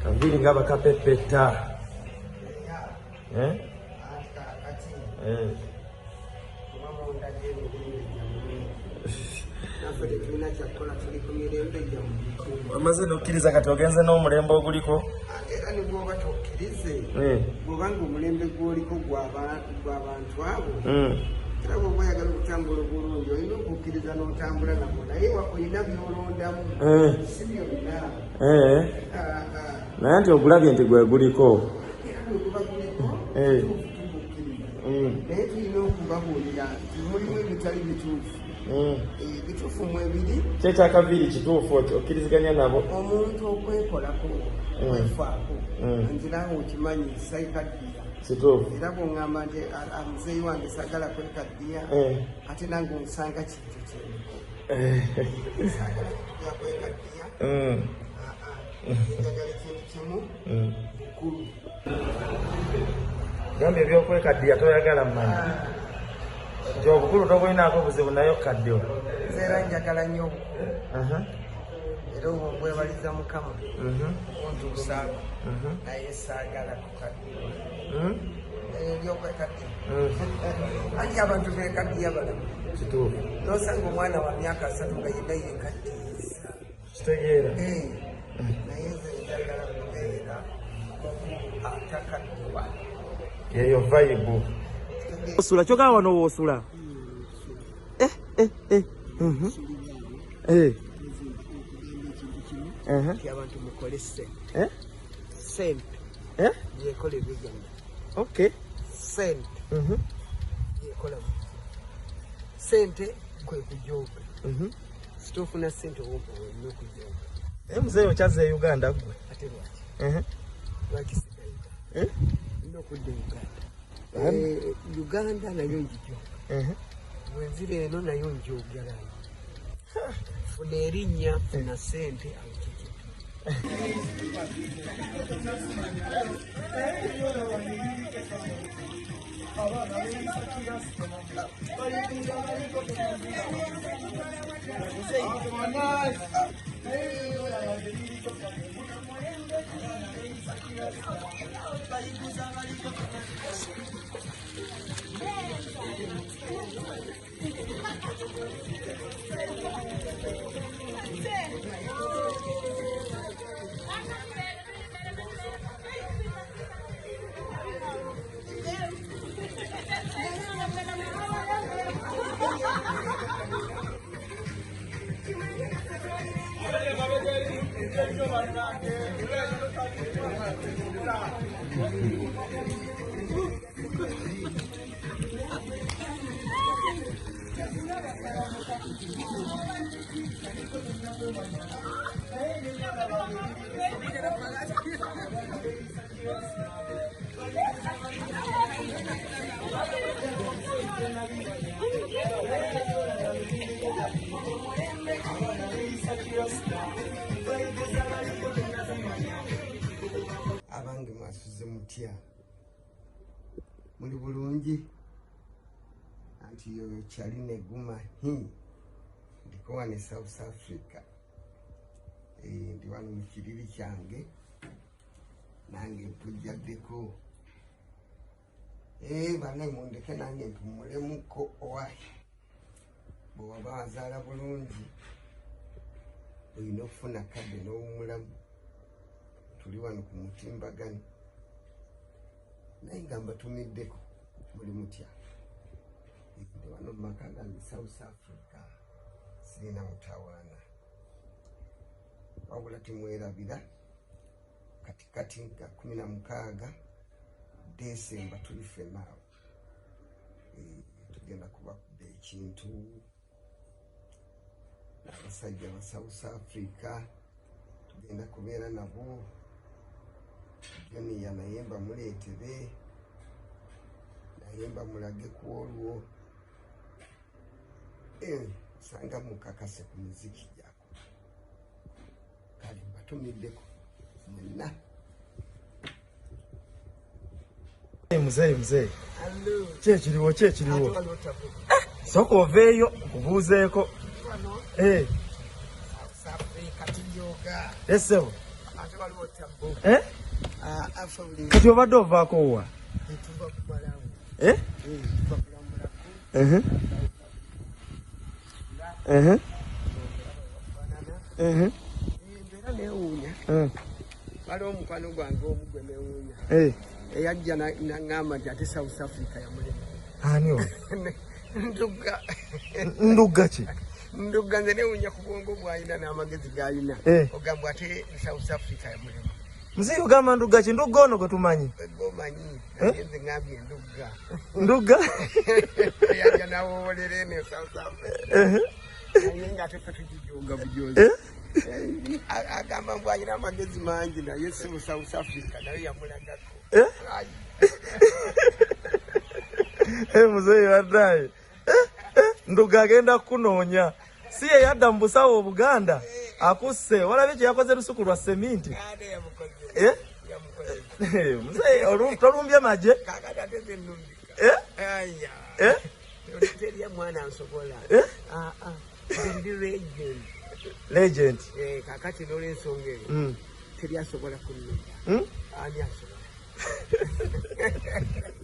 Ambiri ngaba kapepeta. Amaze nokkiriza kati ogenze n'omulembe oguliko era ne bw'oba tokkirize bw'obanga omulembe gw'oliko gw'abantu abo era bw'oba oyagala okutambula obulungi olina okukkiriza n'otambula nabo naye olina by'olondamu si byonna naye nti ogulabye nti gwe guliko era bweguba guliko naye tulina okubabuulira nti mulimu ebitali bituufu bituufu mu ebiri kyekyakaviiri kituufu okkiriziganya nabo omuntu okwekolako okwefaako nzira okimanyi saikaddiya kituufu era bw'oŋŋamba nti muzeeyi wange sagala kwekaddiya ate nange onsanga kintu kimu sagala kwekaddiya njagala ekintu kimu bukulu gambye ebyokwekaddiya toyagala mmanyi nti obukulu tobulinaako obuzibu naye okaddewa nzeera njagala nnyo obukulu era obwo bwebaliza mukama ontuusaako naye saagala kukaddiwa ebyokwekaddiya anti abantu bekaddiya balamu kituufu nosanga omwana wa myaka 3 nga yenna yekaddiyiza kitegeera naye nze njagala kubeera atakaddiwa yeyo vayibu osula kyogaa wano woosula nti abantu mukole sente yekola ebyegenda sente yekola sente kwe kujooga sitofuna sente olina okujooga muzeeyo okyazza e Uganda gwe ate lwaki sigaida olina okudda e Uganda Uganda nayo njijooga bwenzira eno nayo njogerayo funa erinnya funa sente awekiki abange mwasuze mutya muli bulungi anti yo kyali neguma ndiko wane South Africa ndi wano mu kiriri kyange nange mpujjaddeko bane mundeke nange mpumulemuko owayi bw'oba wazaala bulungi olina okufuna kadde n'obumulamu tuli wano ku mutimbagano naye nga mbatumiddeko muli mutya ndi wano mu maka gange South Africa sirina mutawaana wabula timwerabira katikati nga 16 Desemba tuli ffenna tugenda kubakudda ekintu n'abasajja ba South Africa tugenda kubeera nabo Joni yanayemba muleetere nayemba mulage ku olwo sanga mukakase ku muziki gyako kale mbatumiddeko mwenna muzeeyi kyekiriwo sooka oveeyo nkubuuzeeko esebo ate waliwo tambo asobuli kati obadde ovaako wa tuva kumalawo tuva kulambulako mbeera neewuunya waliwo omukwano gwange omu gwe neewuunya eyajja naŋŋamba nti ate South Africa yamulema ani oyo ndugga ki ndugga nze neewuunya ku bwongo bw'alina n'amagezi g'alina ogamba ate South Africa yamulema muzeeyi ogamba ndugga ki ndugga ono gwe tumanyi gomanyi naye nze ŋŋambye ndugga yajja nawoolera eno South Africa naye ng'ate ffe tugijonga bujozi agamba mbu alina amagezi mangi naye si mu South Africa naye yamulagako muzeeyi waddayi ndugga agenda kukunoonya si ye yadda mu busawo Buganda akusse walabye kye yakoze lusuku lwa seminti muzeeyi tolumbye magye teriya mwana nsobola ndi legend kakati n'olwensonga eyo teri asobola kunnumba ani asobola